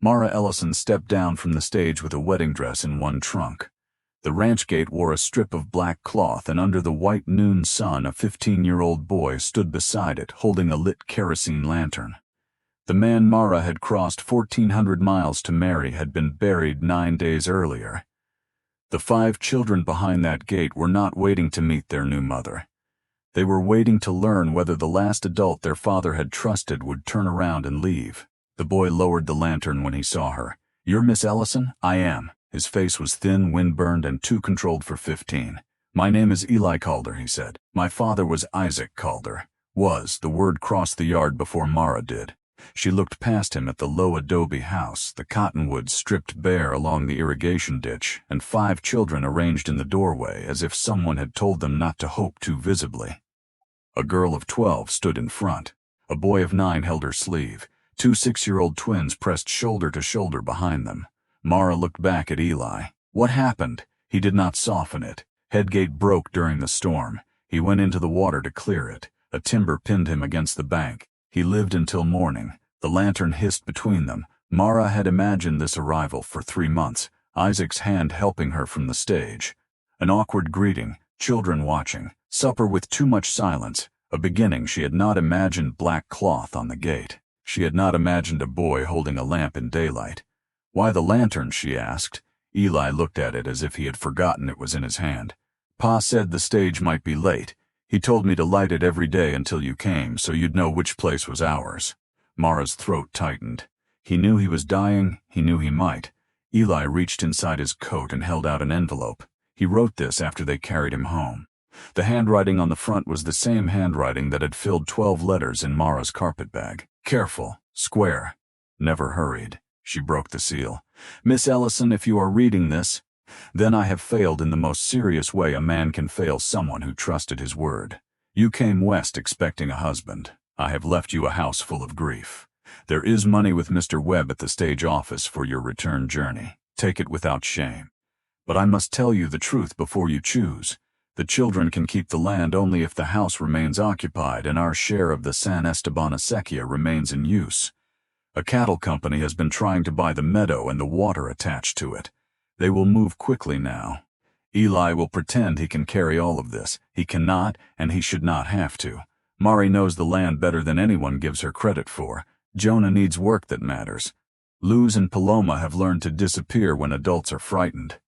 Mara Ellison stepped down from the stage with a wedding dress in one trunk. The ranch gate wore a strip of black cloth, and under the white noon sun a 15-year-old boy stood beside it, holding a lit kerosene lantern. The man Mara had crossed 1,400 miles to marry had been buried 9 days earlier. The 5 children behind that gate were not waiting to meet their new mother. They were waiting to learn whether the last adult their father had trusted would turn around and leave. The boy lowered the lantern when he saw her. "You're Miss Ellison?" "I am." His face was thin, windburned, and too controlled for 15. "My name is Eli Calder," he said. "My father was Isaac Calder." The word crossed the yard before Mara did. She looked past him at the low adobe house, the cottonwoods stripped bare along the irrigation ditch, and 5 children arranged in the doorway as if someone had told them not to hope too visibly. A girl of 12 stood in front. A boy of 9 held her sleeve. 2 6-year-old twins pressed shoulder to shoulder behind them. Mara looked back at Eli. What happened? He did not soften it. Headgate broke during the storm. He went into the water to clear it. A timber pinned him against the bank. He lived until morning. The lantern hissed between them. Mara had imagined this arrival for 3 months, Isaac's hand helping her from the stage. An awkward greeting, children watching, supper with too much silence, a beginning. She had not imagined black cloth on the gate. She had not imagined a boy holding a lamp in daylight. "Why the lantern?" she asked. Eli looked at it as if he had forgotten it was in his hand. "Pa said the stage might be late. He told me to light it every day until you came, so you'd know which place was ours." Mara's throat tightened. He knew he was dying. He knew he might. Eli reached inside his coat and held out an envelope. He wrote this after they carried him home. The handwriting on the front was the same handwriting that had filled 12 letters in Mara's carpetbag. Careful, square, never hurried. She broke the seal. "Miss Ellison, if you are reading this, then I have failed in the most serious way a man can fail someone who trusted his word. You came west expecting a husband. I have left you a house full of grief. There is money with Mr. Webb at the stage office for your return journey. Take it without shame. But I must tell you the truth before you choose. The children can keep the land only if the house remains occupied and our share of the San Esteban Acequia remains in use. A cattle company has been trying to buy the meadow and the water attached to it. They will move quickly now. Eli will pretend he can carry all of this. He cannot, and he should not have to. Mari knows the land better than anyone gives her credit for. Jonah needs work that matters. Luz and Paloma have learned to disappear when adults are frightened.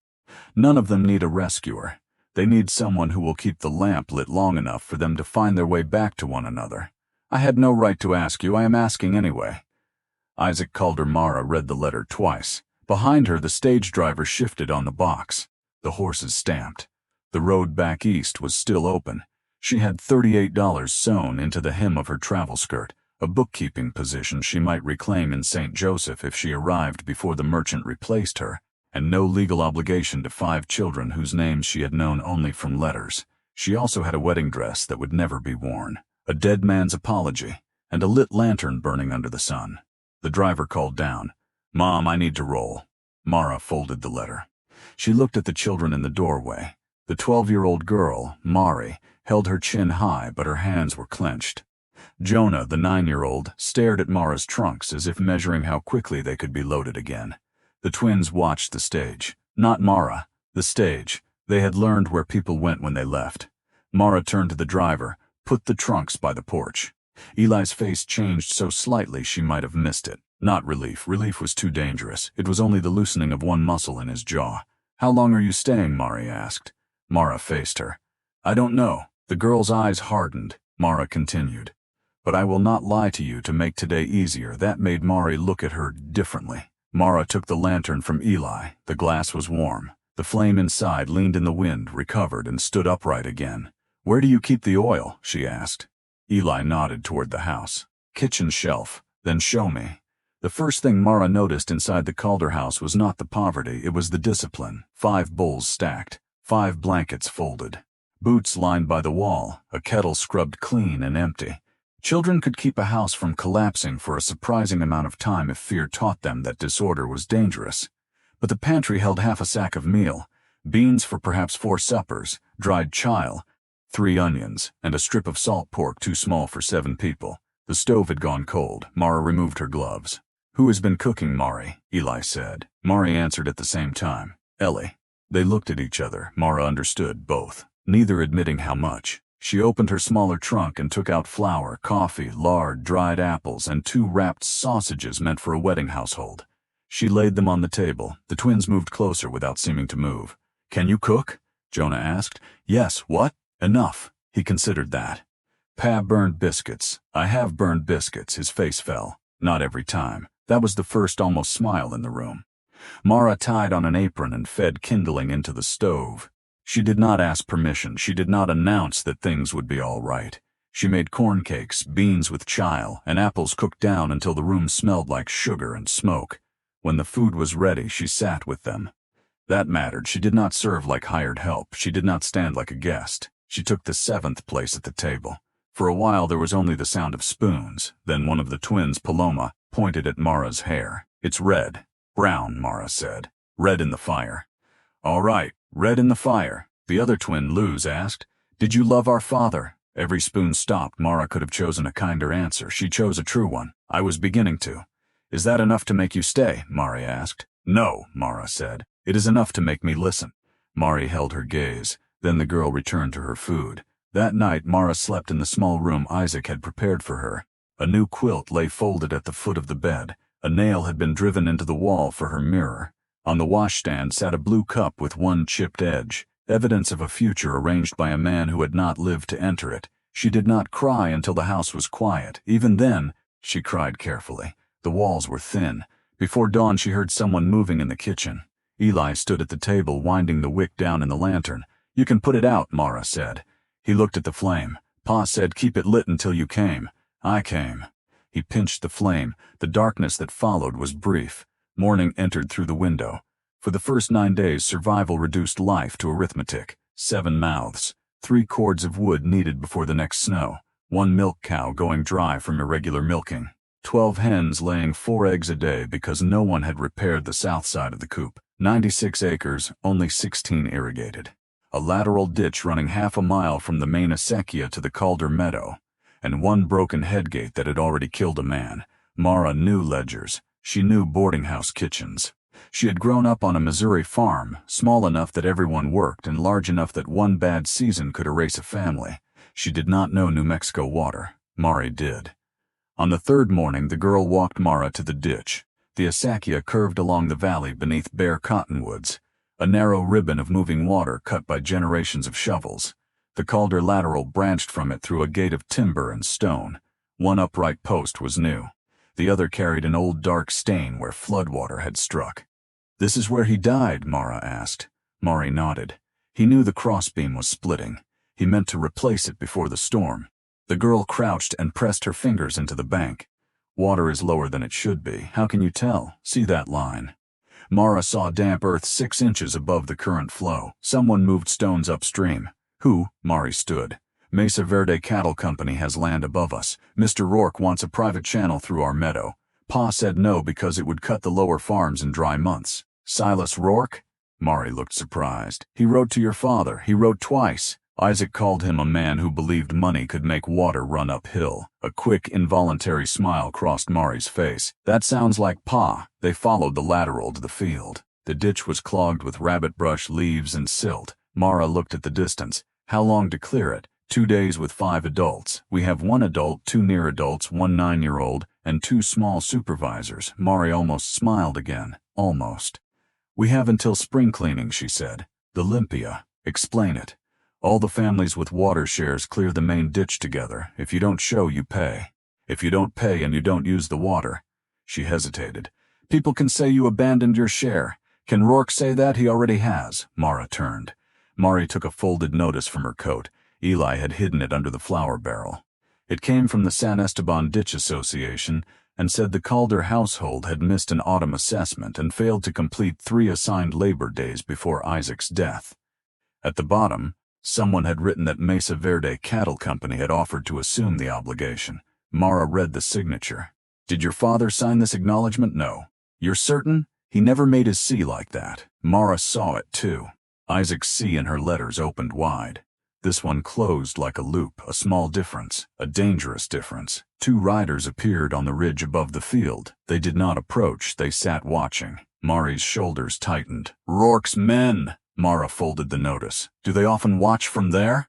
None of them need a rescuer. They need someone who will keep the lamp lit long enough for them to find their way back to one another. I had no right to ask you. I am asking anyway." Isaac Calder. Mara read the letter twice. Behind her, the stage driver shifted on the box. The horses stamped. The road back east was still open. She had $38 sewn into the hem of her travel skirt, a bookkeeping position she might reclaim in St. Joseph if she arrived before the merchant replaced her, and no legal obligation to 5 children whose names she had known only from letters. She also had a wedding dress that would never be worn, a dead man's apology, and a lit lantern burning under the sun. The driver called down. "Mom, I need to roll." Mara folded the letter. She looked at the children in the doorway. The 12-year-old girl, Mari, held her chin high, but her hands were clenched. Jonah, the 9-year-old, stared at Mara's trunks as if measuring how quickly they could be loaded again. The twins watched the stage. Not Mara, the stage. They had learned where people went when they left. Mara turned to the driver. "Put the trunks by the porch." Eli's face changed so slightly she might have missed it. Not relief. Relief was too dangerous. It was only the loosening of one muscle in his jaw. "How long are you staying?" Mari asked. Mara faced her. "I don't know." The girl's eyes hardened. Mara continued. "But I will not lie to you to make today easier." That made Mari look at her differently. Mara took the lantern from Eli. The glass was warm. The flame inside leaned in the wind, recovered, and stood upright again. "Where do you keep the oil?" she asked. Eli nodded toward the house. "Kitchen shelf." "Then show me." The first thing Mara noticed inside the Calder house was not the poverty, it was the discipline. 5 bowls stacked, 5 blankets folded, boots lined by the wall, a kettle scrubbed clean and empty. Children could keep a house from collapsing for a surprising amount of time if fear taught them that disorder was dangerous. But the pantry held half a sack of meal, beans for perhaps 4 suppers, dried chile, 3 onions, and a strip of salt pork too small for 7 people. The stove had gone cold. Mara removed her gloves. "Who has been cooking, Mari?" Eli said. Mari answered at the same time. "Ellie." They looked at each other. Mara understood both, neither admitting how much. She opened her smaller trunk and took out flour, coffee, lard, dried apples, and 2 wrapped sausages meant for a wedding household. She laid them on the table. The twins moved closer without seeming to move. "Can you cook?" Jonah asked. "Yes, what?" "Enough." He considered that. "Pa burned biscuits." "I have burned biscuits." His face fell. "Not every time." That was the first almost smile in the room. Mara tied on an apron and fed kindling into the stove. She did not ask permission. She did not announce that things would be all right. She made corn cakes, beans with chile, and apples cooked down until the room smelled like sugar and smoke. When the food was ready, she sat with them. That mattered. She did not serve like hired help. She did not stand like a guest. She took the 7th place at the table. For a while there was only the sound of spoons. Then one of the twins, Paloma, pointed at Mara's hair. "It's red." "Brown," Mara said. "Red in the fire." "All right, red in the fire." The other twin, Luz, asked, "Did you love our father?" Every spoon stopped. Mara could have chosen a kinder answer. She chose a true one. "I was beginning to." "Is that enough to make you stay?" Mari asked. "No," Mara said. "It is enough to make me listen." Mari held her gaze. Then the girl returned to her food. That night Mara slept in the small room Isaac had prepared for her. A new quilt lay folded at the foot of the bed. A nail had been driven into the wall for her mirror. On the washstand sat a blue cup with one chipped edge, evidence of a future arranged by a man who had not lived to enter it. She did not cry until the house was quiet. Even then, she cried carefully. The walls were thin. Before dawn she heard someone moving in the kitchen. Eli stood at the table winding the wick down in the lantern. "You can put it out," Mara said. He looked at the flame. "Pa said keep it lit until you came." "I came." He pinched the flame. The darkness that followed was brief. Morning entered through the window. For the first 9 days survival reduced life to arithmetic. 7 mouths. 3 cords of wood needed before the next snow. 1 milk cow going dry from irregular milking. 12 hens laying 4 eggs a day because no one had repaired the south side of the coop. 96 acres, only 16 irrigated. A lateral ditch running half a mile from the main Acequia to the Calder meadow. And 1 broken headgate that had already killed a man. Mara knew ledgers. She knew boarding house kitchens. She had grown up on a Missouri farm, small enough that everyone worked and large enough that one bad season could erase a family. She did not know New Mexico water. Mari did. On the 3rd morning, the girl walked Mara to the ditch. The Acequia curved along the valley beneath bare cottonwoods, a narrow ribbon of moving water cut by generations of shovels. The Calder lateral branched from it through a gate of timber and stone. 1 upright post was new. The other carried an old dark stain where floodwater had struck. "This is where he died?" Mara asked. Mari nodded. He knew the crossbeam was splitting. He meant to replace it before the storm. The girl crouched and pressed her fingers into the bank. "Water is lower than it should be. How can you tell? See that line?" Mara saw damp earth 6 inches above the current flow. Someone moved stones upstream. "Who?" Mari stood. "Mesa Verde Cattle Company has land above us. Mr. Rourke wants a private channel through our meadow. Pa said no because it would cut the lower farms in dry months." "Silas Rourke?" Mari looked surprised. "He wrote to your father. He wrote twice." Isaac called him a man who believed money could make water run uphill. A quick, involuntary smile crossed Mari's face. "That sounds like Pa." They followed the lateral to the field. The ditch was clogged with rabbit brush, leaves, and silt. Mara looked at the distance. "How long to clear it?" 2 days with 5 adults. We have 1 adult, 2 near adults, 1 9-year-old, and 2 small supervisors." Mari almost smiled again. Almost. "We have until spring cleaning," she said. "The Limpia." "Explain it." "All the families with water shares clear the main ditch together. If you don't show, you pay. If you don't pay and you don't use the water." She hesitated. "People can say you abandoned your share. Can Rourke say that? He already has." Mara turned. Mari took a folded notice from her coat. Eli had hidden it under the flour barrel. It came from the San Esteban Ditch Association and said the Calder household had missed an autumn assessment and failed to complete 3 assigned labor days before Isaac's death. At the bottom, someone had written that Mesa Verde Cattle Company had offered to assume the obligation. Mara read the signature. "Did your father sign this acknowledgement?" "No." "You're certain? He never made his C like that." Mara saw it too. Isaac's C in her letters opened wide. This one closed like a loop, a small difference, a dangerous difference. 2 riders appeared on the ridge above the field. They did not approach, they sat watching. Mari's shoulders tightened. "Rourke's men!" Mara folded the notice. "Do they often watch from there?"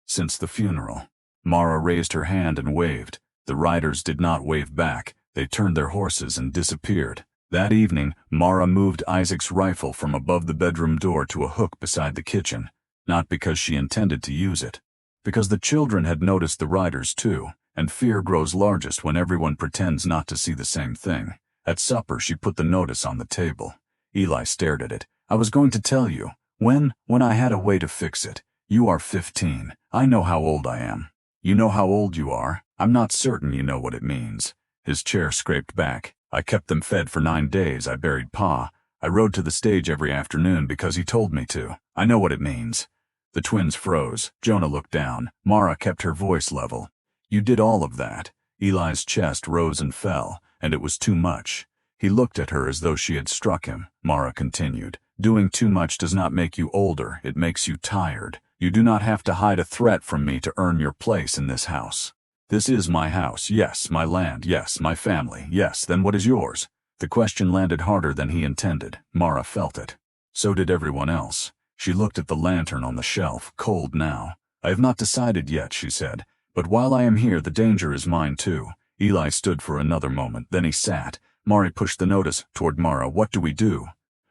"Since the funeral." Mara raised her hand and waved. The riders did not wave back. They turned their horses and disappeared. That evening, Mara moved Isaac's rifle from above the bedroom door to a hook beside the kitchen. Not because she intended to use it. Because the children had noticed the riders too, and fear grows largest when everyone pretends not to see the same thing. At supper, she put the notice on the table. Eli stared at it. "I was going to tell you. When I had a way to fix it. You are 15. I know how old I am. You know how old you are. I'm not certain you know what it means." His chair scraped back. "I kept them fed for 9 days. I buried Pa. I rode to the stage every afternoon because he told me to. I know what it means." The twins froze. Jonah looked down. Mara kept her voice level. "You did all of that." Eli's chest rose and fell, and it was too much. He looked at her as though she had struck him. Mara continued, "Doing too much does not make you older. It makes you tired. You do not have to hide a threat from me to earn your place in this house. This is my house, yes, my land, yes, my family, yes, then what is yours?" The question landed harder than he intended. Mara felt it. So did everyone else. She looked at the lantern on the shelf, cold now. "I have not decided yet," she said. "But while I am here, the danger is mine too." Eli stood for another moment, then he sat. Mari pushed the notice toward Mara. "What do we do?"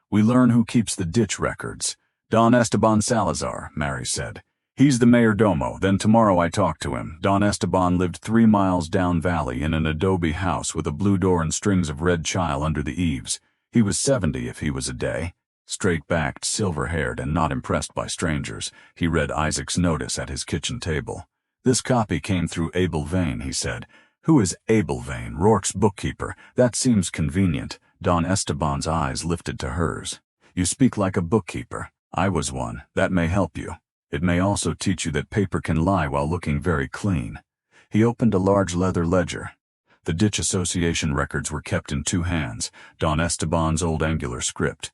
"We learn who keeps the ditch records." "Don Esteban Salazar," Mari said. "He's the mayordomo. Then tomorrow I talk to him." Don Esteban lived 3 miles down valley in an adobe house with a blue door and strings of red chile under the eaves. He was 70 if he was a day. Straight-backed, silver-haired, and not impressed by strangers, he read Isaac's notice at his kitchen table. "This copy came through Abel Vane," he said. "Who is Abel Vane?" "Rourke's bookkeeper. That seems convenient." Don Esteban's eyes lifted to hers. "You speak like a bookkeeper. I was one. That may help you. It may also teach you that paper can lie while looking very clean." He opened a large leather ledger. The Ditch Association records were kept in 2 hands, Don Esteban's old angular script,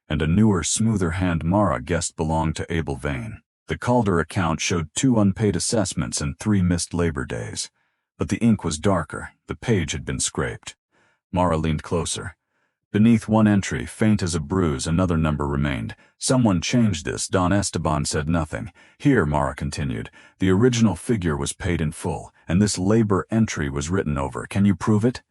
and a newer, smoother hand Mara guessed belonged to Abel Vane. The Calder account showed 2 unpaid assessments and 3 missed labor days. But the ink was darker. The page had been scraped. Mara leaned closer. Beneath one entry, faint as a bruise, another number remained. "Someone changed this." Don Esteban said nothing. "Here," Mara continued, "the original figure was paid in full, and this labor entry was written over. Can you prove it?"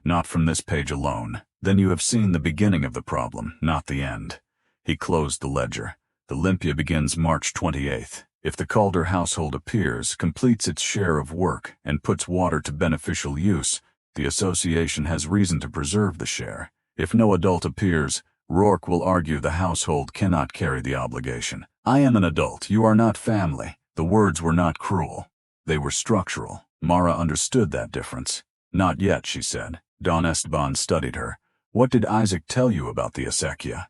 "Not from this page alone." "Then you have seen the beginning of the problem, not the end." He closed the ledger. "The Olympia begins March 28th. If the Calder household appears, completes its share of work, and puts water to beneficial use, the association has reason to preserve the share. If no adult appears, Rourke will argue the household cannot carry the obligation. I am an adult. You are not family." The words were not cruel. They were structural. Mara understood that difference. "Not yet," she said. Don Esteban studied her. "What did Isaac tell you about the Acequia?"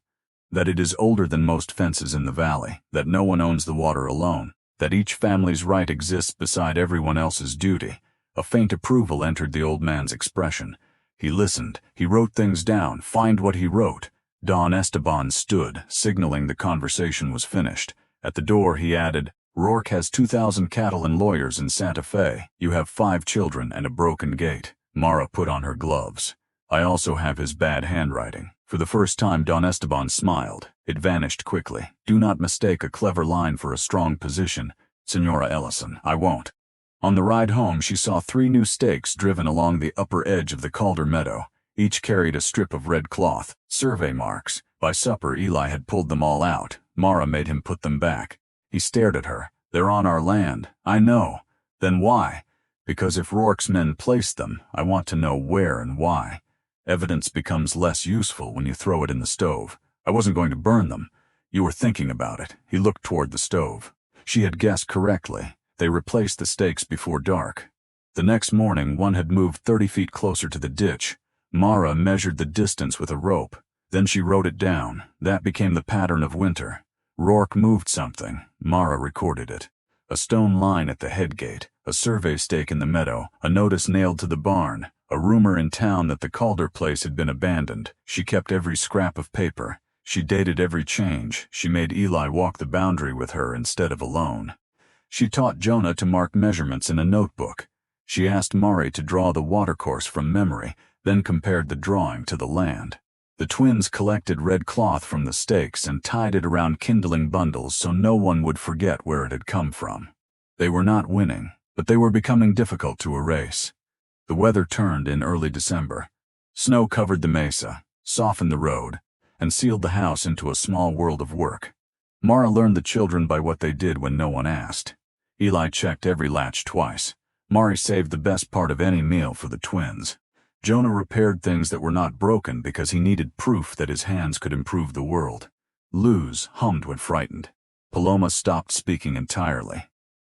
"That it is older than most fences in the valley, that no one owns the water alone, that each family's right exists beside everyone else's duty." A faint approval entered the old man's expression. He listened. He wrote things down. Find what he wrote. Don Esteban stood, signaling the conversation was finished. At the door he added, "Rourke has 2,000 cattle and lawyers in Santa Fe. You have 5 children and a broken gate." Mara put on her gloves. "I also have his bad handwriting." For the first time Don Esteban smiled. It vanished quickly. "Do not mistake a clever line for a strong position, Senora Ellison. I won't." On the ride home she saw 3 new stakes driven along the upper edge of the Calder meadow. Each carried a strip of red cloth, survey marks. By supper Eli had pulled them all out. Mara made him put them back. He stared at her. "They're on our land." "I know." "Then why?" "Because if Rourke's men placed them, I want to know where and why. Evidence becomes less useful when you throw it in the stove. I wasn't going to burn them." "You were thinking about it." He looked toward the stove. She had guessed correctly. They replaced the stakes before dark. The next morning one had moved 30 feet closer to the ditch. Mara measured the distance with a rope. Then she wrote it down. That became the pattern of winter. Rourke moved something. Mara recorded it. A stone line at the head gate, a survey stake in the meadow, a notice nailed to the barn, a rumor in town that the Calder place had been abandoned. She kept every scrap of paper. She dated every change. She made Eli walk the boundary with her instead of alone. She taught Jonah to mark measurements in a notebook. She asked Mari to draw the watercourse from memory, then compared the drawing to the land. The twins collected red cloth from the stakes and tied it around kindling bundles so no one would forget where it had come from. They were not winning, but they were becoming difficult to erase. The weather turned in early December. Snow covered the mesa, softened the road, and sealed the house into a small world of work. Mara learned the children by what they did when no one asked. Eli checked every latch twice. Mari saved the best part of any meal for the twins. Jonah repaired things that were not broken because he needed proof that his hands could improve the world. Luz hummed when frightened. Paloma stopped speaking entirely.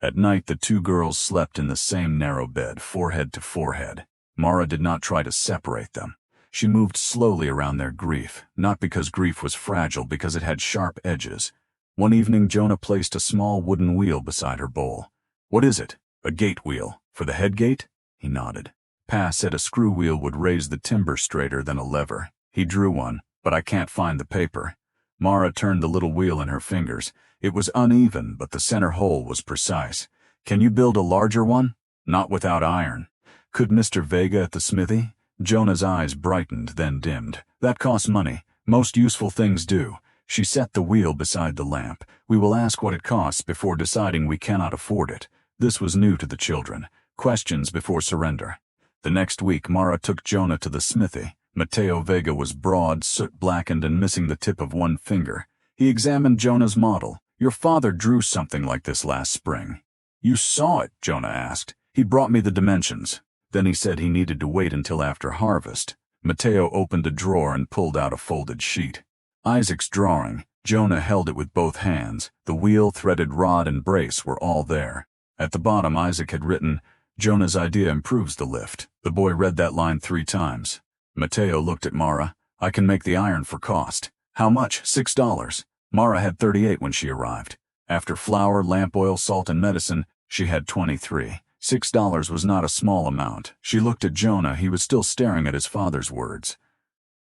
At night, the two girls slept in the same narrow bed, forehead to forehead. Mara did not try to separate them. She moved slowly around their grief, not because grief was fragile, because it had sharp edges. One evening, Jonah placed a small wooden wheel beside her bowl. "What is it? A gate wheel. For the head gate?" He nodded. Pa said a screw wheel would raise the timber straighter than a lever. He drew one, but I can't find the paper. Mara turned the little wheel in her fingers. It was uneven, but the center hole was precise. "Can you build a larger one?" "Not without iron." "Could Mr. Vega at the smithy?" Jonah's eyes brightened, then dimmed. "That costs money. Most useful things do." She set the wheel beside the lamp. "We will ask what it costs before deciding we cannot afford it." This was new to the children. Questions before surrender. The next week, Mara took Jonah to the smithy. Mateo Vega was broad, soot-blackened, and missing the tip of one finger. He examined Jonah's model. "Your father drew something like this last spring." "You saw it?" Jonah asked. "He brought me the dimensions." Then he said he needed to wait until after harvest. Mateo opened a drawer and pulled out a folded sheet. Isaac's drawing. Jonah held it with both hands. The wheel, threaded rod, and brace were all there. At the bottom, Isaac had written, "Jonah's idea improves the lift." The boy read that line 3 times. Mateo looked at Mara. "I can make the iron for cost." "How much?" $6. Mara had 38 when she arrived. After flour, lamp oil, salt, and medicine, she had 23. $6 was not a small amount. She looked at Jonah. He was still staring at his father's words.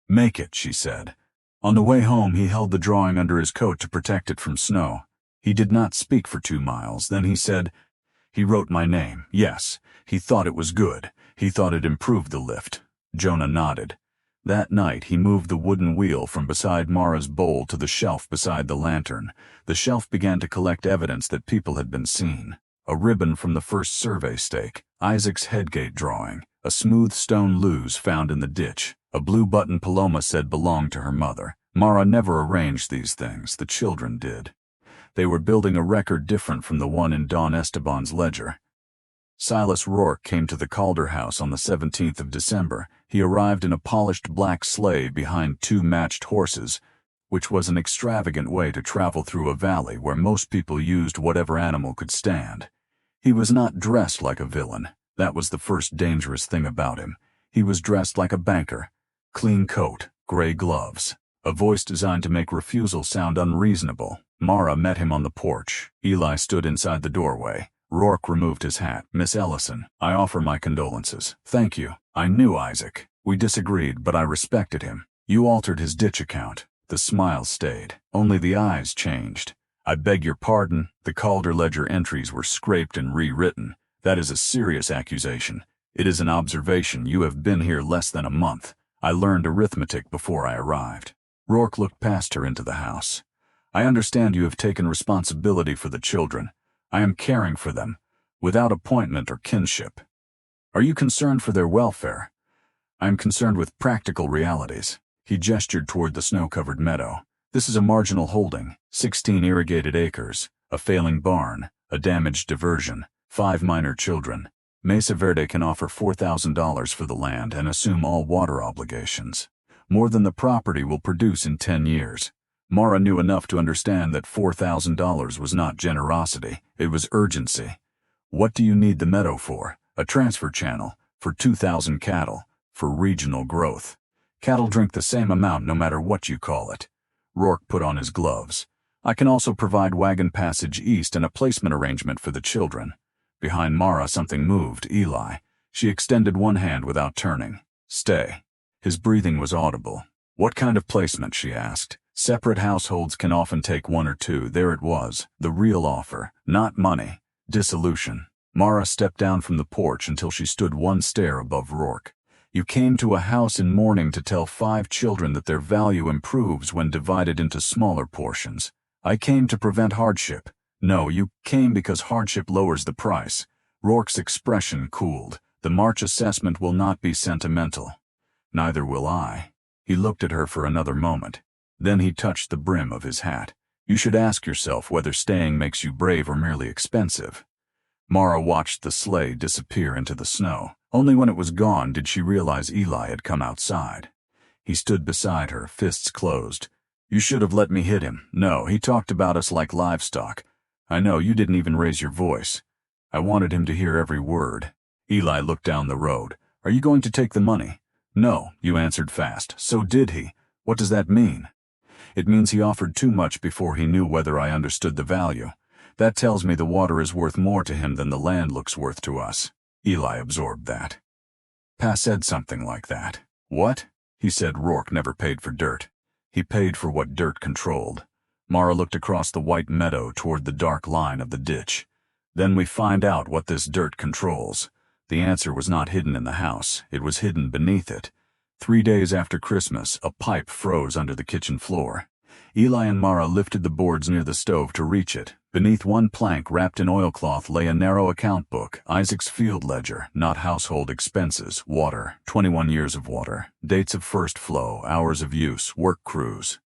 "Make it," she said. On the way home, he held the drawing under his coat to protect it from snow. He did not speak for 2 miles. Then he said, "He wrote my name." Yes, he thought it was good. He thought it improved the lift. Jonah nodded. That night, he moved the wooden wheel from beside Mara's bowl to the shelf beside the lantern. The shelf began to collect evidence that people had been seen. A ribbon from the first survey stake, Isaac's headgate drawing, a smooth stone Luz found in the ditch, a blue button Paloma said belonged to her mother. Mara never arranged these things, the children did. They were building a record different from the one in Don Esteban's ledger. Silas Rourke came to the Calder house on the 17th of December. He arrived in a polished black sleigh behind 2 matched horses, which was an extravagant way to travel through a valley where most people used whatever animal could stand. He was not dressed like a villain. That was the first dangerous thing about him. He was dressed like a banker. Clean coat, gray gloves, a voice designed to make refusal sound unreasonable. Mara met him on the porch. Eli stood inside the doorway. Rourke removed his hat. "Miss Ellison, I offer my condolences." "Thank you. I knew Isaac. We disagreed, but I respected him. You altered his ditch account." The smile stayed. Only the eyes changed. "I beg your pardon." The Calder ledger entries were scraped and rewritten. "That is a serious accusation. It is an observation. You have been here less than a month. I learned arithmetic before I arrived." Rourke looked past her into the house. "I understand you have taken responsibility for the children. I am caring for them, without appointment or kinship. Are you concerned for their welfare?" "I am concerned with practical realities." He gestured toward the snow-covered meadow. "This is a marginal holding, 16 irrigated acres, a failing barn, a damaged diversion, 5 minor children. Mesa Verde can offer $4,000 for the land and assume all water obligations. More than the property will produce in 10 years. Mara knew enough to understand that $4,000 was not generosity, it was urgency. "What do you need the meadow for?" "A transfer channel, for 2,000 cattle, for regional growth. Cattle drink the same amount no matter what you call it." Rourke put on his gloves. "I can also provide wagon passage east and a placement arrangement for the children." Behind Mara something moved. Eli. She extended one hand without turning. "Stay." His breathing was audible. "What kind of placement?" she asked. "Separate households can often take 1 or 2. There it was, the real offer, not money. Dissolution. Mara stepped down from the porch until she stood one stair above Rourke. You came to a house in mourning to tell 5 children that their value improves when divided into smaller portions. I came to prevent hardship. No, you came because hardship lowers the price. Rourke's expression cooled. The March assessment will not be sentimental. Neither will I. He looked at her for another moment. Then he touched the brim of his hat. You should ask yourself whether staying makes you brave or merely expensive. Mara watched the sleigh disappear into the snow. Only when it was gone did she realize Eli had come outside. He stood beside her, fists closed. You should have let me hit him. No, he talked about us like livestock. I know, you didn't even raise your voice. I wanted him to hear every word. Eli looked down the road. Are you going to take the money? No, you answered fast. So did he. What does that mean? It means he offered too much before he knew whether I understood the value. That tells me the water is worth more to him than the land looks worth to us. Eli absorbed that. Pa said something like that. What? He said Rourke never paid for dirt. He paid for what dirt controlled. Mara looked across the white meadow toward the dark line of the ditch. Then we find out what this dirt controls. The answer was not hidden in the house. It was hidden beneath it. 3 days after Christmas, a pipe froze under the kitchen floor. Eli and Mara lifted the boards near the stove to reach it. Beneath one plank wrapped in oilcloth lay a narrow account book, Isaac's field ledger, not household expenses, water, 21 years of water, dates of first flow, hours of use, work crews.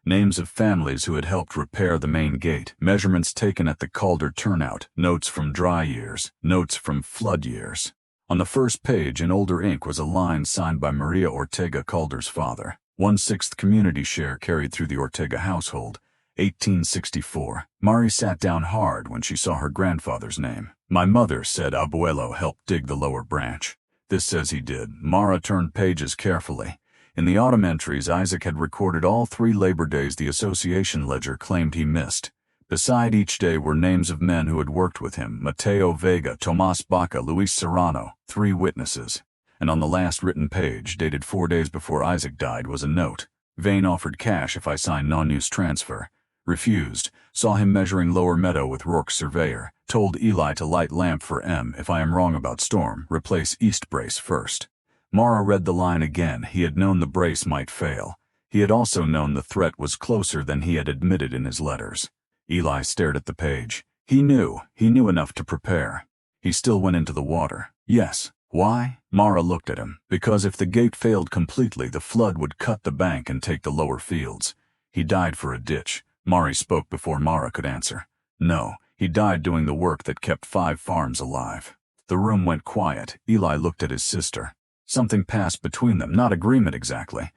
Names of families who had helped repair the main gate, measurements taken at the Calder turnout, notes from dry years, notes from flood years. On the first page in older ink was a line signed by Maria Ortega, Calder's father. 1/6 community share carried through the Ortega household. 1864. Mari sat down hard when she saw her grandfather's name. My mother said Abuelo helped dig the lower branch. This says he did. Mara turned pages carefully. In the autumn entries, Isaac had recorded all 3 Labor Days the association ledger claimed he missed. Beside each day were names of men who had worked with him: Mateo Vega, Tomas Baca, Luis Serrano, 3 witnesses. And on the last written page, dated 4 days before Isaac died, was a note. Vane offered cash if I signed non-use transfer. Refused. Saw him measuring Lower Meadow with Rourke's surveyor. Told Eli to light lamp for M. If I am wrong about storm, replace east brace first. Mara read the line again. He had known the brace might fail. He had also known the threat was closer than he had admitted in his letters. Eli stared at the page. He knew enough to prepare. He still went into the water. Yes. Why? Mara looked at him. Because if the gate failed completely, the flood would cut the bank and take the lower fields. He died for a ditch. Mari spoke before Mara could answer. No, he died doing the work that kept 5 farms alive. The room went quiet. Eli looked at his sister. Something passed between them, not agreement exactly,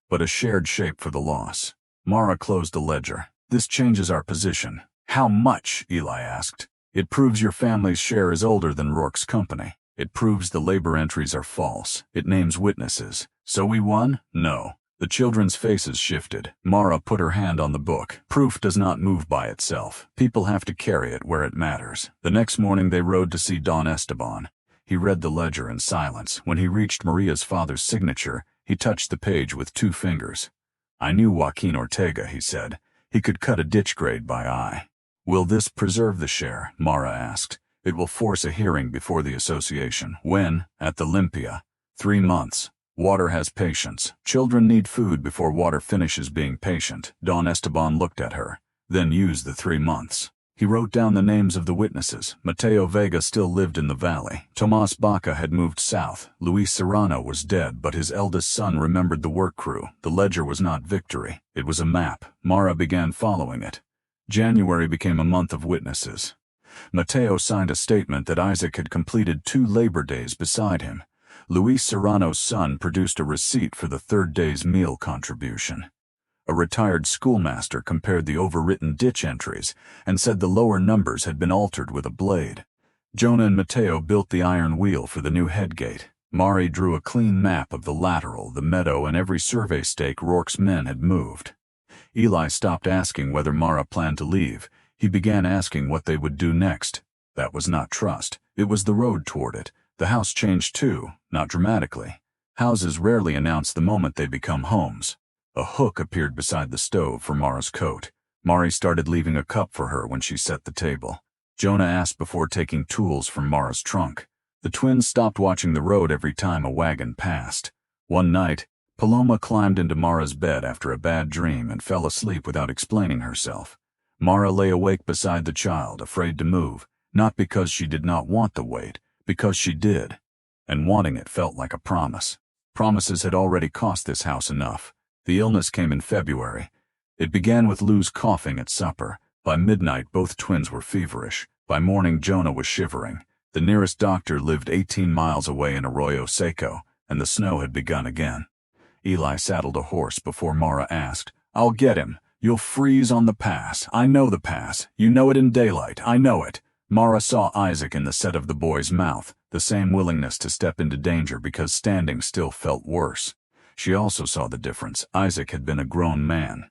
but a shared shape for the loss. Mara closed the ledger. This changes our position. How much? Eli asked. It proves your family's share is older than Rourke's company. It proves the labor entries are false. It names witnesses. So we won? No. The children's faces shifted. Mara put her hand on the book. Proof does not move by itself. People have to carry it where it matters. The next morning they rode to see Don Esteban. He read the ledger in silence. When he reached Maria's father's signature, he touched the page with 2 fingers. I knew Joaquin Ortega, he said. He could cut a ditch grade by eye. Will this preserve the share? Mara asked. It will force a hearing before the association. When? At the Olympia. 3 months. Water has patience. Children need food before water finishes being patient. Don Esteban looked at her. Then use the 3 months. He wrote down the names of the witnesses. Mateo Vega still lived in the valley. Tomas Baca had moved south. Luis Serrano was dead, but his eldest son remembered the work crew. The ledger was not victory. It was a map. Mara began following it. January became a month of witnesses. Mateo signed a statement that Isaac had completed 2 labor days beside him. Luis Serrano's son produced a receipt for the 3rd day's meal contribution. A retired schoolmaster compared the overwritten ditch entries and said the lower numbers had been altered with a blade. Jonah and Mateo built the iron wheel for the new headgate. Mari drew a clean map of the lateral, the meadow, and every survey stake Rourke's men had moved. Eli stopped asking whether Mara planned to leave. He began asking what they would do next. That was not trust. It was the road toward it. The house changed too, not dramatically. Houses rarely announce the moment they become homes. A hook appeared beside the stove for Mara's coat. Mari started leaving a cup for her when she set the table. Jonah asked before taking tools from Mara's trunk. The twins stopped watching the road every time a wagon passed. One night, Paloma climbed into Mara's bed after a bad dream and fell asleep without explaining herself. Mara lay awake beside the child, afraid to move, not because she did not want the weight, because she did. And wanting it felt like a promise. Promises had already cost this house enough. The illness came in February. It began with Lou's coughing at supper. By midnight, both twins were feverish. By morning, Jonah was shivering. The nearest doctor lived 18 miles away in Arroyo Seco, and the snow had begun again. Eli saddled a horse before Mara asked, "I'll get him. You'll freeze on the pass. I know the pass. You know it in daylight. I know it." Mara saw Isaac in the set of the boy's mouth, the same willingness to step into danger because standing still felt worse. She also saw the difference. Isaac had been a grown man.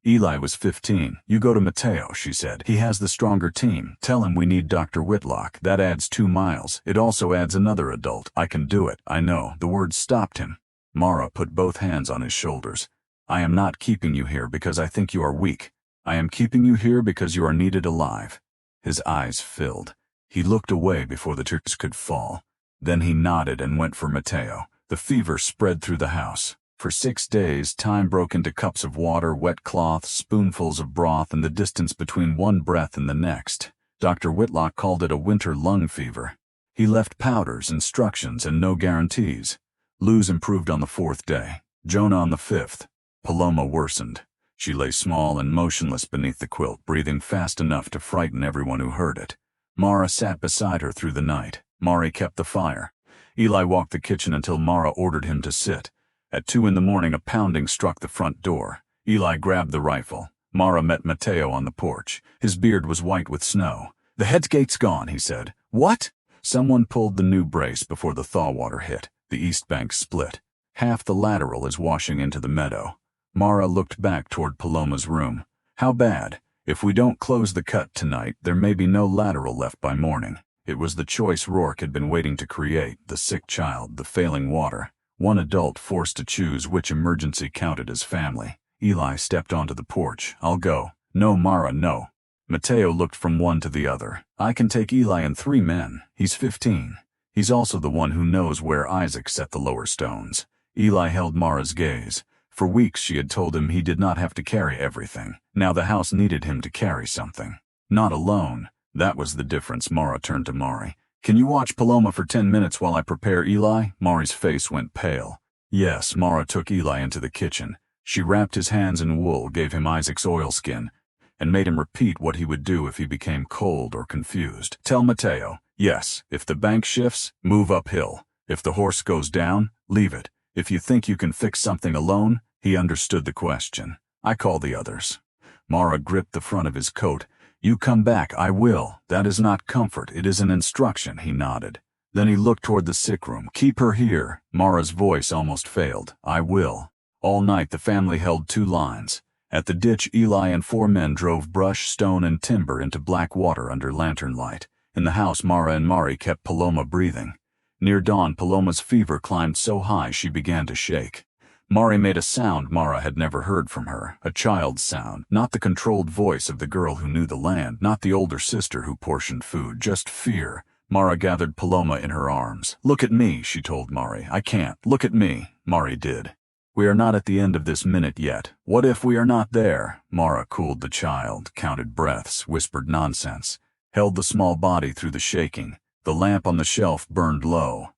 Eli was 15. "You go to Mateo," she said. "He has the stronger team. Tell him we need Dr. Whitlock. That adds 2 miles. It also adds another adult. I can do it. I know." The words stopped him. Mara put both hands on his shoulders. "I am not keeping you here because I think you are weak. I am keeping you here because you are needed alive." His eyes filled. He looked away before the tears could fall. Then he nodded and went for Mateo. The fever spread through the house. For 6 days, time broke into cups of water, wet cloths, spoonfuls of broth, and the distance between one breath and the next. Dr. Whitlock called it a winter lung fever. He left powders, instructions, and no guarantees. Luz improved on the 4th day. Jonah on the 5th. Paloma worsened. She lay small and motionless beneath the quilt, breathing fast enough to frighten everyone who heard it. Mara sat beside her through the night. Mari kept the fire. Eli walked the kitchen until Mara ordered him to sit. At 2 in the morning, a pounding struck the front door. Eli grabbed the rifle. Mara met Mateo on the porch. His beard was white with snow. "The head gate's gone," he said. "What?" Someone pulled the new brace before the thaw water hit. The east bank split. Half the lateral is washing into the meadow. Mara looked back toward Paloma's room. "How bad? If we don't close the cut tonight, there may be no lateral left by morning." It was the choice Rourke had been waiting to create, the sick child, the failing water. One adult forced to choose which emergency counted as family. Eli stepped onto the porch. "I'll go." "No, Mara, no." Mateo looked from one to the other. "I can take Eli and 3 men. He's 15. He's also the one who knows where Isaac set the lower stones." Eli held Mara's gaze. For weeks she had told him he did not have to carry everything. Now the house needed him to carry something. Not alone. That was the difference. Mara turned to Mari. "Can you watch Paloma for 10 minutes while I prepare Eli?" Mari's face went pale. Yes. Mara took Eli into the kitchen. She wrapped his hands in wool, gave him Isaac's oilskin, and made him repeat what he would do if he became cold or confused. "Tell Mateo, yes, if the bank shifts, move uphill. If the horse goes down, leave it. If you think you can fix something alone," he understood the question. "I call the others." Mara gripped the front of his coat. "You come back." "I will. That is not comfort. It is an instruction." He nodded. Then he looked toward the sick room. "Keep her here." Mara's voice almost failed. "I will." All night the family held 2 lines. At the ditch, Eli and 4 men drove brush, stone, and timber into black water under lantern light. In the house, Mara and Mari kept Paloma breathing. Near dawn, Paloma's fever climbed so high she began to shake. Mari made a sound Mara had never heard from her, a child's sound, not the controlled voice of the girl who knew the land, not the older sister who portioned food, just fear. Mara gathered Paloma in her arms. "Look at me," she told Mari. "I can't. Look at me." Mari did. "We are not at the end of this minute yet. What if we are not there?" Mara cooled the child, counted breaths, whispered nonsense, held the small body through the shaking. The lamp on the shelf burned low.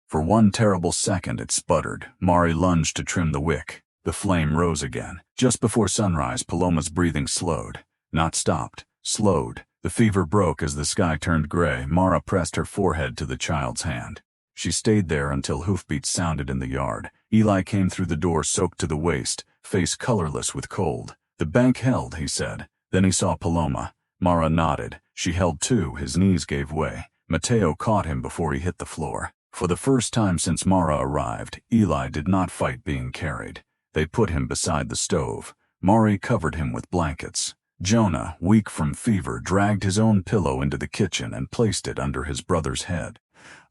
For 1 terrible second it sputtered. Mari lunged to trim the wick. The flame rose again. Just before sunrise, Paloma's breathing slowed. Not stopped. Slowed. The fever broke as the sky turned gray. Mara pressed her forehead to the child's hand. She stayed there until hoofbeats sounded in the yard. Eli came through the door soaked to the waist, face colorless with cold. "The bank held," he said. Then he saw Paloma. Mara nodded. She held too. His knees gave way. Mateo caught him before he hit the floor. For the first time since Mara arrived, Eli did not fight being carried. They put him beside the stove. Mari covered him with blankets. Jonah, weak from fever, dragged his own pillow into the kitchen and placed it under his brother's head.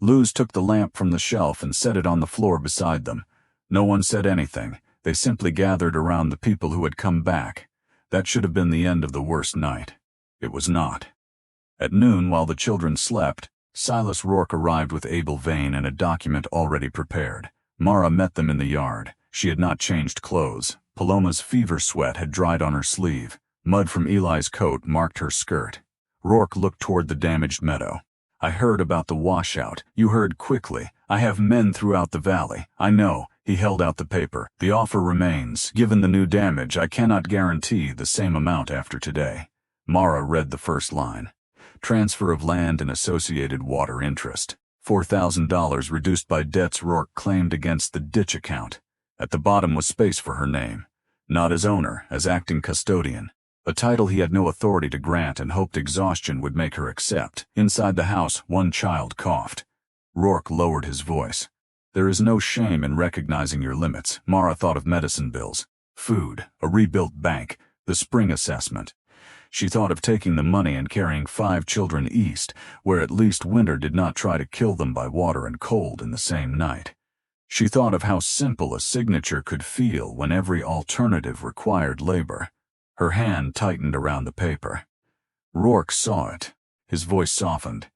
Luz took the lamp from the shelf and set it on the floor beside them. No one said anything. They simply gathered around the people who had come back. That should have been the end of the worst night. It was not. At noon, while the children slept, Silas Rourke arrived with Abel Vane and a document already prepared. Mara met them in the yard. She had not changed clothes. Paloma's fever sweat had dried on her sleeve. Mud from Eli's coat marked her skirt. Rourke looked toward the damaged meadow. "I heard about the washout. You heard quickly. I have men throughout the valley. I know." He held out the paper. "The offer remains. Given the new damage, I cannot guarantee the same amount after today." Mara read the first line. Transfer of land and associated water interest. $4,000 reduced by debts Rourke claimed against the ditch account. At the bottom was space for her name. Not as owner, as acting custodian. A title he had no authority to grant and hoped exhaustion would make her accept. Inside the house, one child coughed. Rourke lowered his voice. "There is no shame in recognizing your limits." Mara thought of medicine bills, food, a rebuilt bank, the spring assessment. She thought of taking the money and carrying 5 children east, where at least winter did not try to kill them by water and cold in the same night. She thought of how simple a signature could feel when every alternative required labor. Her hand tightened around the paper. Rourke saw it. His voice softened.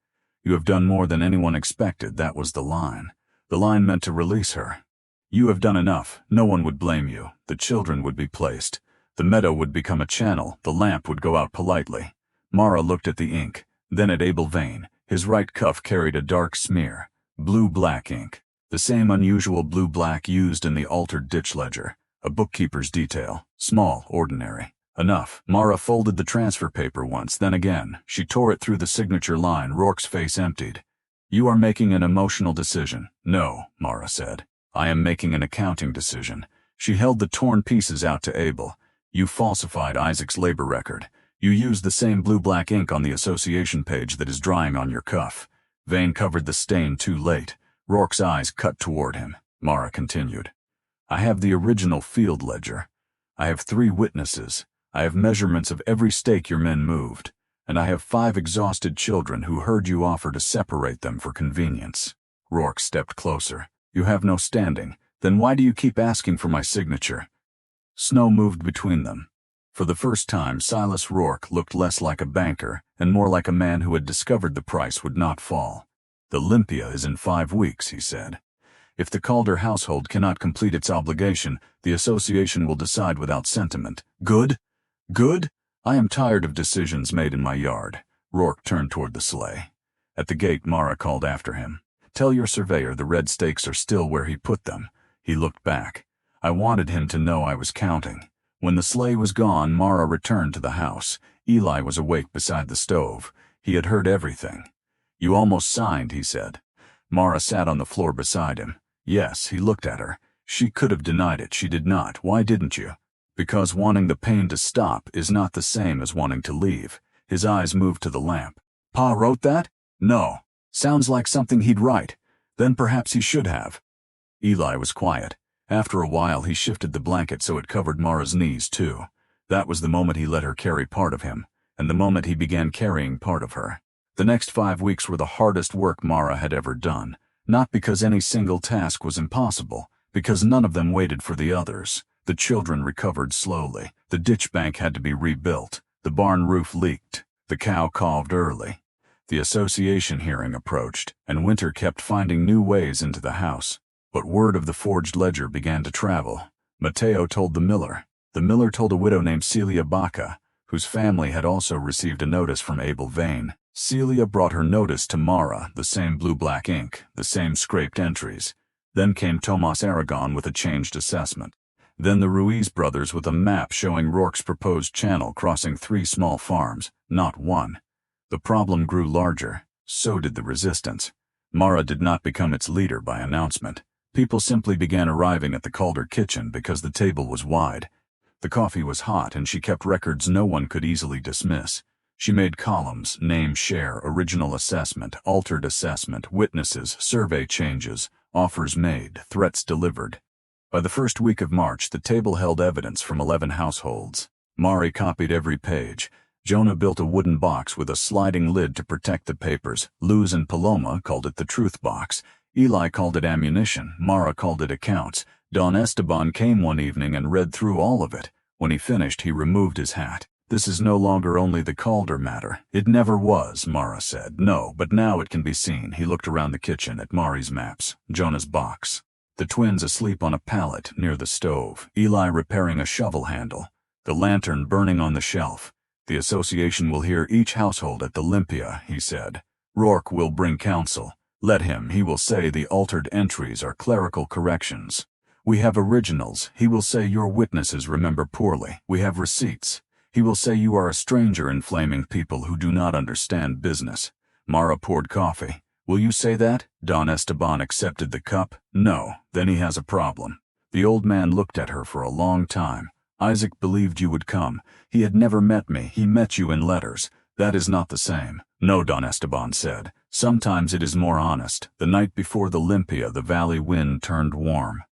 "You have done more than anyone expected." That was the line. The line meant to release her. "You have done enough. No one would blame you. The children would be placed. The meadow would become a channel. The lamp would go out politely." Mara looked at the ink, then at Abel Vane. His right cuff carried a dark smear. Blue-black ink. The same unusual blue-black used in the altered ditch ledger. A bookkeeper's detail. Small, ordinary. Enough. Mara folded the transfer paper once, then again. She tore it through the signature line. Rourke's face emptied. "You are making an emotional decision." "No," Mara said. "I am making an accounting decision." She held the torn pieces out to Abel. "You falsified Isaac's labor record. You used the same blue-black ink on the association page that is drying on your cuff." Vane covered the stain too late. Rourke's eyes cut toward him. Mara continued. "I have the original field ledger. I have 3 witnesses. I have measurements of every stake your men moved. And I have 5 exhausted children who heard you offer to separate them for convenience." Rourke stepped closer. "You have no standing. Then why do you keep asking for my signature?" Snow moved between them. For the first time, Silas Rourke looked less like a banker and more like a man who had discovered the price would not fall. "The Olympia is in 5 weeks," he said. "If the Calder household cannot complete its obligation, the association will decide without sentiment." "Good? Good? I am tired of decisions made in my yard." Rourke turned toward the sleigh. At the gate, Mara called after him. "Tell your surveyor the red stakes are still where he put them." He looked back. "I wanted him to know I was counting." When the sleigh was gone, Mara returned to the house. Eli was awake beside the stove. He had heard everything. "You almost signed," he said. Mara sat on the floor beside him. "Yes," he looked at her. She could have denied it. She did not. "Why didn't you?" "Because wanting the pain to stop is not the same as wanting to leave." His eyes moved to the lamp. "Pa wrote that?" "No." "Sounds like something he'd write." "Then perhaps he should have." Eli was quiet. After a while he shifted the blanket so it covered Mara's knees too. That was the moment he let her carry part of him, and the moment he began carrying part of her. The next 5 weeks were the hardest work Mara had ever done, not because any single task was impossible, because none of them waited for the others. The children recovered slowly. The ditch bank had to be rebuilt. The barn roof leaked. The cow calved early. The association hearing approached, and Winter kept finding new ways into the house. But word of the forged ledger began to travel. Mateo told the miller. The miller told a widow named Celia Baca, whose family had also received a notice from Abel Vane. Celia brought her notice to Mara, the same blue-black ink, the same scraped entries. Then came Tomas Aragon with a changed assessment. Then the Ruiz brothers with a map showing Rourke's proposed channel crossing 3 small farms, not 1. The problem grew larger. So did the resistance. Mara did not become its leader by announcement. People simply began arriving at the Calder kitchen because the table was wide. The coffee was hot and she kept records no one could easily dismiss. She made columns: name, share, original assessment, altered assessment, witnesses, survey changes, offers made, threats delivered. By the first week of March, the table held evidence from 11 households. Mari copied every page. Jonah built a wooden box with a sliding lid to protect the papers. Luz and Paloma called it the truth box. Eli called it ammunition. Mara called it accounts. Don Esteban came one evening and read through all of it. When he finished, he removed his hat. This is no longer only the Calder matter. It never was, Mara said. No, but now it can be seen. He looked around the kitchen at Mari's maps, Jonah's box, the twins asleep on a pallet near the stove, Eli repairing a shovel handle, the lantern burning on the shelf. The association will hear each household at the Olympia, he said. Rourke will bring counsel. Let him. He will say the altered entries are clerical corrections. We have originals. He will say your witnesses remember poorly. We have receipts. He will say you are a stranger inflaming people who do not understand business. Mara poured coffee. Will you say that? Don Esteban accepted the cup. No, then he has a problem. The old man looked at her for a long time. Isaac believed you would come. He had never met me. He met you in letters. That is not the same. No, Don Esteban said. Sometimes it is more honest. The night before the Olympia, the valley wind turned warm.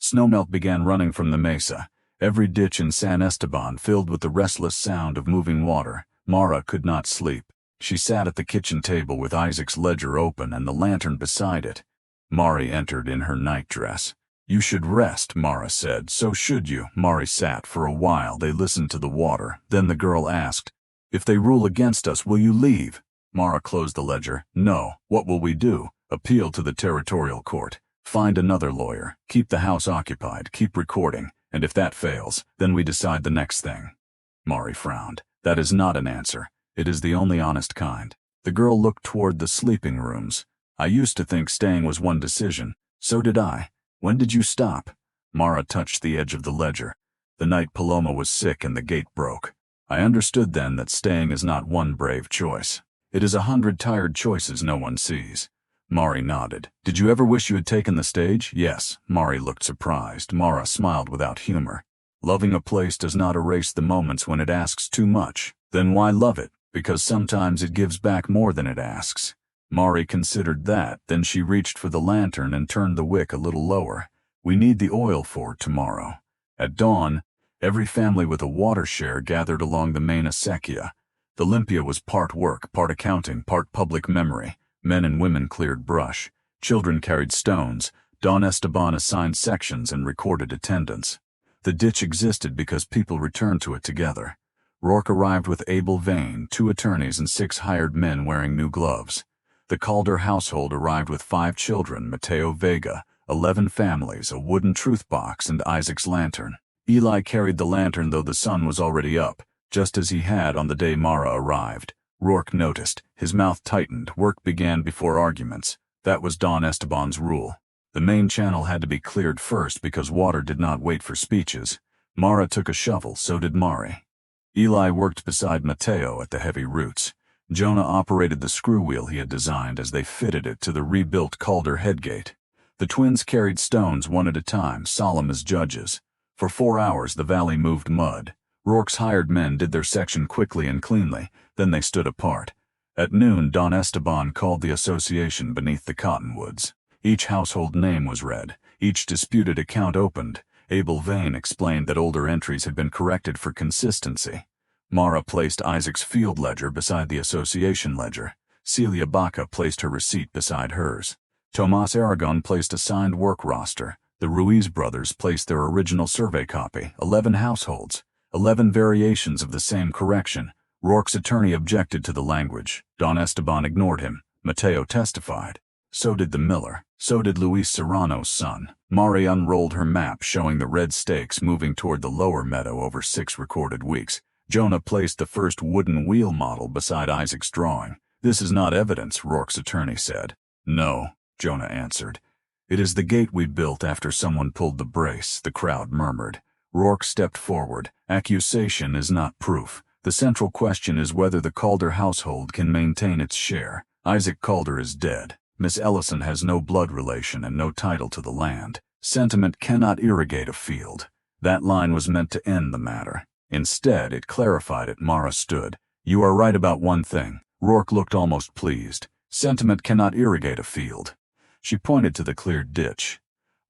Snowmelt began running from the mesa. Every ditch in San Esteban filled with the restless sound of moving water. Mara could not sleep. She sat at the kitchen table with Isaac's ledger open and the lantern beside it. Mari entered in her nightdress. You should rest, Mara said. So should you. Mari sat for a while. They listened to the water. Then the girl asked, if they rule against us, will you leave? Mara closed the ledger. No. What will we do? Appeal to the territorial court. Find another lawyer. Keep the house occupied. Keep recording. And if that fails, then we decide the next thing. Mari frowned. That is not an answer. It is the only honest kind. The girl looked toward the sleeping rooms. I used to think staying was one decision. So did I. When did you stop? Mara touched the edge of the ledger. The night Paloma was sick and the gate broke. I understood then that staying is not one brave choice. It is 100 tired choices no one sees. Mari nodded. Did you ever wish you had taken the stage? Yes. Mari looked surprised. Mara smiled without humor. Loving a place does not erase the moments when it asks too much. Then why love it? Because sometimes it gives back more than it asks. Mari considered that. Then she reached for the lantern and turned the wick a little lower. We need the oil for tomorrow. At dawn, every family with a water share gathered along the main Acequia. The Olympia was part work, part accounting, part public memory. Men and women cleared brush. Children carried stones. Don Esteban assigned sections and recorded attendance. The ditch existed because people returned to it together. Rourke arrived with Abel Vane, 2 attorneys and 6 hired men wearing new gloves. The Calder household arrived with 5 children, Mateo Vega, 11 families, a wooden truth box, and Isaac's lantern. Eli carried the lantern though the sun was already up, just as he had on the day Mara arrived. Rourke noticed. His mouth tightened. Work began before arguments. That was Don Esteban's rule. The main channel had to be cleared first because water did not wait for speeches. Mara took a shovel, so did Mari. Eli worked beside Mateo at the heavy roots. Jonah operated the screw wheel he had designed as they fitted it to the rebuilt Calder headgate. The twins carried stones one at a time, solemn as judges. For 4 hours the valley moved mud. Rourke's hired men did their section quickly and cleanly, then they stood apart. At noon, Don Esteban called the association beneath the cottonwoods. Each household name was read. Each disputed account opened. Abel Vane explained that older entries had been corrected for consistency. Mara placed Isaac's field ledger beside the association ledger. Celia Baca placed her receipt beside hers. Tomas Aragon placed a signed work roster. The Ruiz brothers placed their original survey copy. 11 households. 11 variations of the same correction. Rourke's attorney objected to the language. Don Esteban ignored him. Mateo testified. So did the miller. So did Luis Serrano's son. Mari unrolled her map showing the red stakes moving toward the lower meadow over 6 recorded weeks. Jonah placed the first wooden wheel model beside Isaac's drawing. This is not evidence, Rourke's attorney said. No, Jonah answered. It is the gate we built after someone pulled the brace, the crowd murmured. Rourke stepped forward. Accusation is not proof. The central question is whether the Calder household can maintain its share. Isaac Calder is dead. Miss Ellison has no blood relation and no title to the land. Sentiment cannot irrigate a field. That line was meant to end the matter. Instead, it clarified it. Mara stood. You are right about one thing. Rourke looked almost pleased. Sentiment cannot irrigate a field. She pointed to the cleared ditch.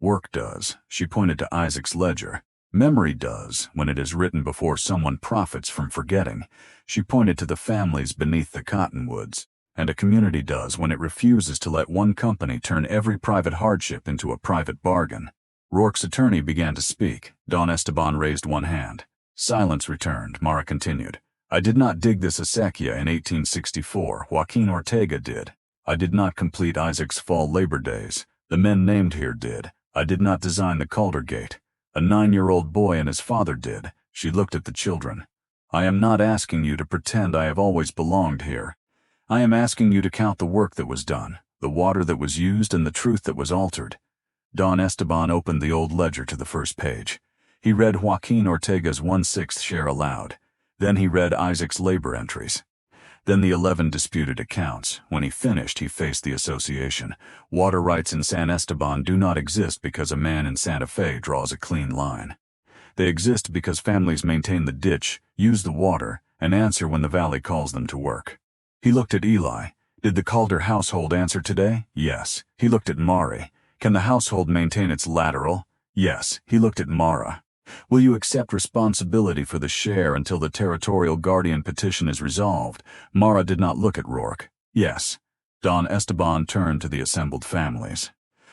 Work does. She pointed to Isaac's ledger. Memory does, when it is written before someone profits from forgetting. She pointed to the families beneath the cottonwoods. And a community does when it refuses to let one company turn every private hardship into a private bargain. Rourke's attorney began to speak. Don Esteban raised one hand. Silence returned. Mara continued. I did not dig this Acequia in 1864. Joaquin Ortega did. I did not complete Isaac's fall labor days. The men named here did. I did not design the Calder gate. A 9-year-old boy and his father did. She looked at the children. I am not asking you to pretend I have always belonged here. I am asking you to count the work that was done, the water that was used, and the truth that was altered. Don Esteban opened the old ledger to the first page. He read Joaquin Ortega's 1/6 share aloud. Then he read Isaac's labor entries. Then the 11 disputed accounts. When he finished, he faced the association. Water rights in San Esteban do not exist because a man in Santa Fe draws a clean line. They exist because families maintain the ditch, use the water, and answer when the valley calls them to work. He looked at Eli. Did the Calder household answer today? Yes. He looked at Mari. Can the household maintain its lateral? Yes. He looked at Mara. Will you accept responsibility for the share until the territorial guardian petition is resolved? Mara did not look at Rourke. Yes. Don Esteban turned to the assembled families.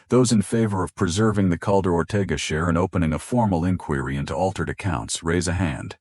Those in favor of preserving the Calder-Ortega share and opening a formal inquiry into altered accounts, raise a hand.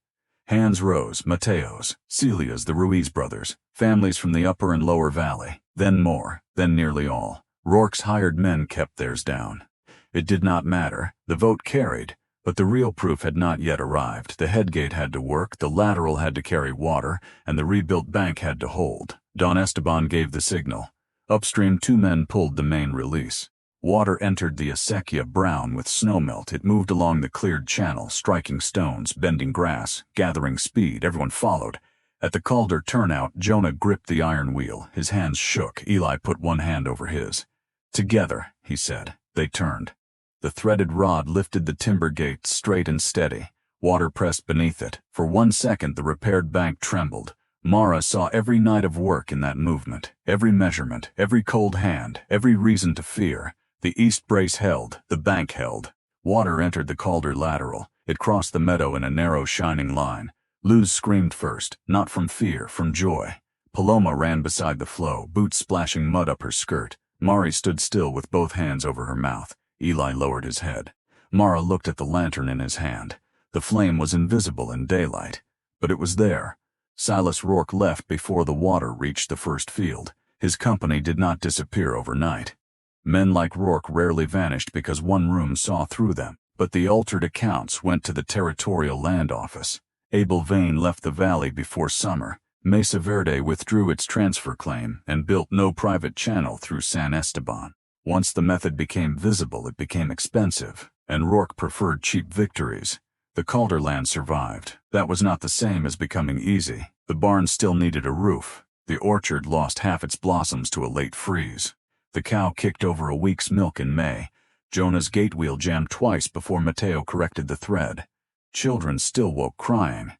Hands rose. Mateo's, Celia's, the Ruiz brothers, families from the upper and lower valley, then more, then nearly all. Rourke's hired men kept theirs down. It did not matter. The vote carried. But the real proof had not yet arrived. The headgate had to work, the lateral had to carry water, and the rebuilt bank had to hold. Don Esteban gave the signal. Upstream, 2 men pulled the main release. Water entered the Acequia brown with snowmelt. It moved along the cleared channel, striking stones, bending grass, gathering speed. Everyone followed. At the Calder turnout, Jonah gripped the iron wheel. His hands shook. Eli put one hand over his. Together, he said. They turned. The threaded rod lifted the timber gate straight and steady. Water pressed beneath it. For 1 second, the repaired bank trembled. Mara saw every night of work in that movement, every measurement, every cold hand, every reason to fear. The east brace held, the bank held. Water entered the Calder lateral. It crossed the meadow in a narrow, shining line. Luz screamed first, not from fear, from joy. Paloma ran beside the flow, boots splashing mud up her skirt. Mari stood still with both hands over her mouth. Eli lowered his head. Mara looked at the lantern in his hand. The flame was invisible in daylight, but it was there. Silas Rourke left before the water reached the first field. His company did not disappear overnight. Men like Rourke rarely vanished because one room saw through them, but the altered accounts went to the Territorial Land Office. Abel Vane left the valley before summer. Mesa Verde withdrew its transfer claim and built no private channel through San Esteban. Once the method became visible, it became expensive, and Rourke preferred cheap victories. The Calder land survived. That was not the same as becoming easy. The barn still needed a roof. The orchard lost half its blossoms to a late freeze. The cow kicked over a week's milk in May. Jonah's gate wheel jammed twice before Mateo corrected the thread. Children still woke crying.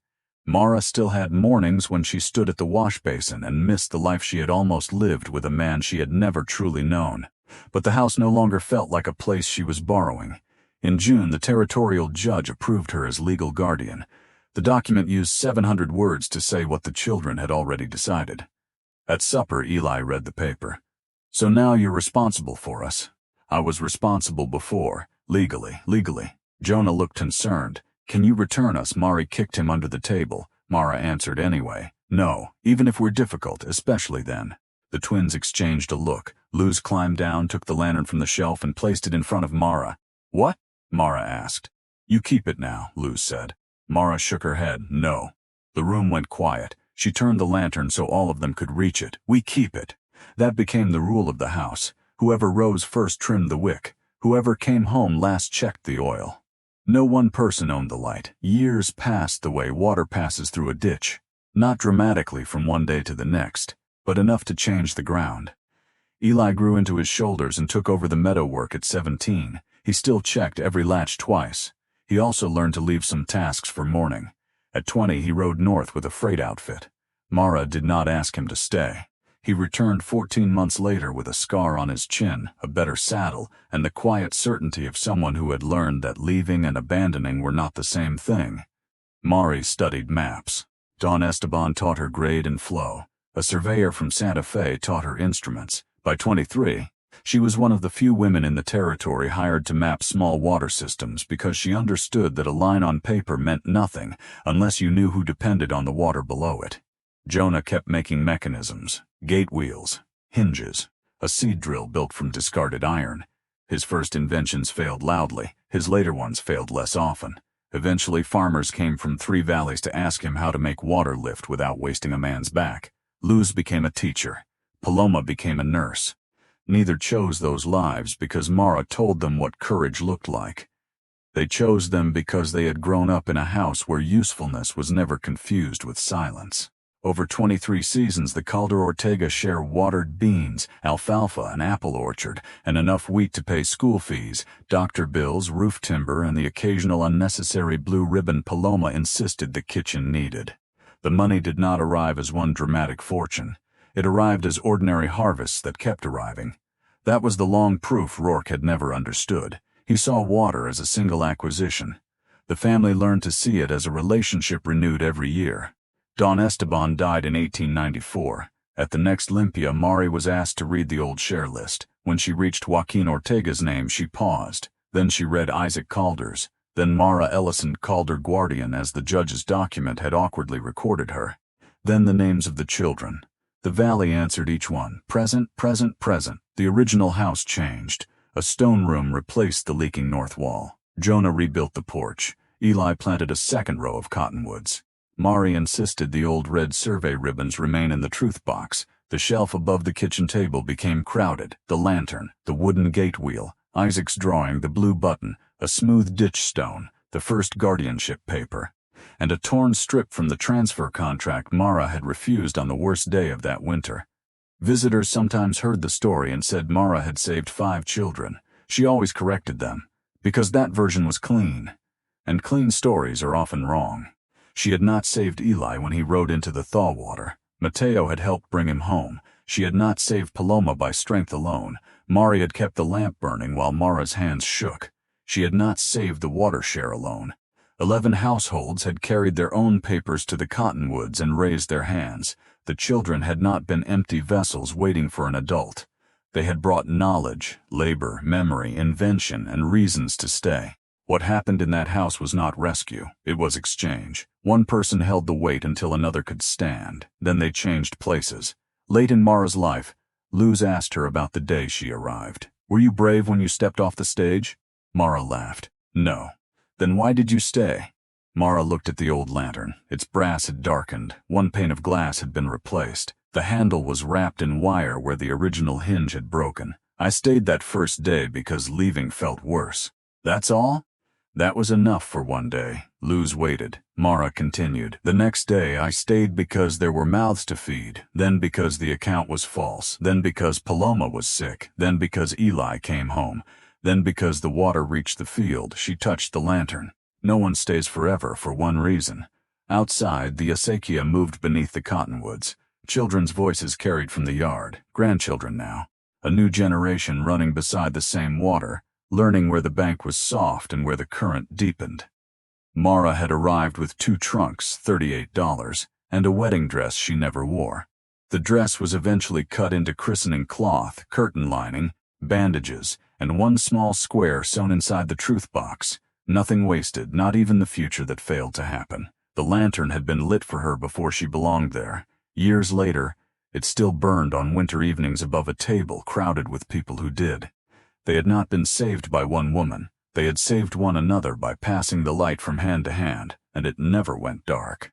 Mara still had mornings when she stood at the wash basin and missed the life she had almost lived with a man she had never truly known. But the house no longer felt like a place she was borrowing. In June, the territorial judge approved her as legal guardian. The document used 700 words to say what the children had already decided. At supper, Eli read the paper. So now you're responsible for us. I was responsible before, legally. Jonah looked concerned. Can you return us? Mari kicked him under the table. Mara answered anyway. No, even if we're difficult, especially then. The twins exchanged a look. Luz climbed down, took the lantern from the shelf, and placed it in front of Mara. What? Mara asked. You keep it now, Luz said. Mara shook her head. No. The room went quiet. She turned the lantern so all of them could reach it. We keep it. That became the rule of the house. Whoever rose first trimmed the wick. Whoever came home last checked the oil. No one person owned the light. Years passed the way water passes through a ditch. Not dramatically from one day to the next, but enough to change the ground. Eli grew into his shoulders and took over the meadow work at 17. He still checked every latch twice. He also learned to leave some tasks for mourning. At 20, he rode north with a freight outfit. Mara did not ask him to stay. He returned 14 months later with a scar on his chin, a better saddle, and the quiet certainty of someone who had learned that leaving and abandoning were not the same thing. Mari studied maps. Don Esteban taught her grade and flow. A surveyor from Santa Fe taught her instruments. By 23, She was one of the few women in the territory hired to map small water systems because she understood that a line on paper meant nothing unless you knew who depended on the water below it. Jonah kept making mechanisms, gate wheels, hinges, a seed drill built from discarded iron. His first inventions failed loudly, his later ones failed less often. Eventually farmers came from 3 valleys to ask him how to make water lift without wasting a man's back. Luz became a teacher. Paloma became a nurse. Neither chose those lives because Mara told them what courage looked like. They chose them because they had grown up in a house where usefulness was never confused with silence. Over 23 seasons, the Calder Ortega share watered beans, alfalfa, an apple orchard, and enough wheat to pay school fees, doctor bills, roof timber, and the occasional unnecessary blue ribbon Paloma insisted the kitchen needed. The money did not arrive as one dramatic fortune. It arrived as ordinary harvests that kept arriving. That was the long proof Rourke had never understood. He saw water as a single acquisition. The family learned to see it as a relationship renewed every year. Don Esteban died in 1894. At the next Limpia, Mari was asked to read the old share list. When she reached Joaquin Ortega's name, she paused. Then she read Isaac Calder's. Then Mara Ellison Calder Guardian, as the judge's document had awkwardly recorded her. Then the names of the children. The valley answered each one. Present, present, present. The original house changed. A stone room replaced the leaking north wall. Jonah rebuilt the porch. Eli planted a second row of cottonwoods. Mari insisted the old red survey ribbons remain in the truth box. The shelf above the kitchen table became crowded. The lantern, the wooden gate wheel, Isaac's drawing, the blue button, a smooth ditch stone, the first guardianship paper, and a torn strip from the transfer contract Mara had refused on the worst day of that winter. Visitors sometimes heard the story and said Mara had saved 5 children. She always corrected them, because that version was clean, and clean stories are often wrong. She had not saved Eli when he rode into the thaw water. Mateo had helped bring him home. She had not saved Paloma by strength alone. Mari had kept the lamp burning while Mara's hands shook. She had not saved the water share alone. 11 households had carried their own papers to the cottonwoods and raised their hands. The children had not been empty vessels waiting for an adult. They had brought knowledge, labor, memory, invention, and reasons to stay. What happened in that house was not rescue, it was exchange. One person held the weight until another could stand. Then they changed places. Late in Mara's life, Luz asked her about the day she arrived. "Were you brave when you stepped off the stage?" Mara laughed. "No." "Then why did you stay?" Mara looked at the old lantern. Its brass had darkened. One pane of glass had been replaced. The handle was wrapped in wire where the original hinge had broken. "I stayed that first day because leaving felt worse." "That's all?" "That was enough for one day." Luz waited. Mara continued. "The next day I stayed because there were mouths to feed, then because the account was false, then because Paloma was sick, then because Eli came home, then because the water reached the field." She touched the lantern. "No one stays forever for one reason." Outside, the Acequia moved beneath the cottonwoods. Children's voices carried from the yard. Grandchildren now. A new generation running beside the same water, learning where the bank was soft and where the current deepened. Mara had arrived with 2 trunks, $38, and a wedding dress she never wore. The dress was eventually cut into christening cloth, curtain lining, bandages, and one small square sewn inside the truth box. Nothing wasted, not even the future that failed to happen. The lantern had been lit for her before she belonged there. Years later, it still burned on winter evenings above a table crowded with people who did. They had not been saved by one woman. They had saved one another by passing the light from hand to hand, and it never went dark.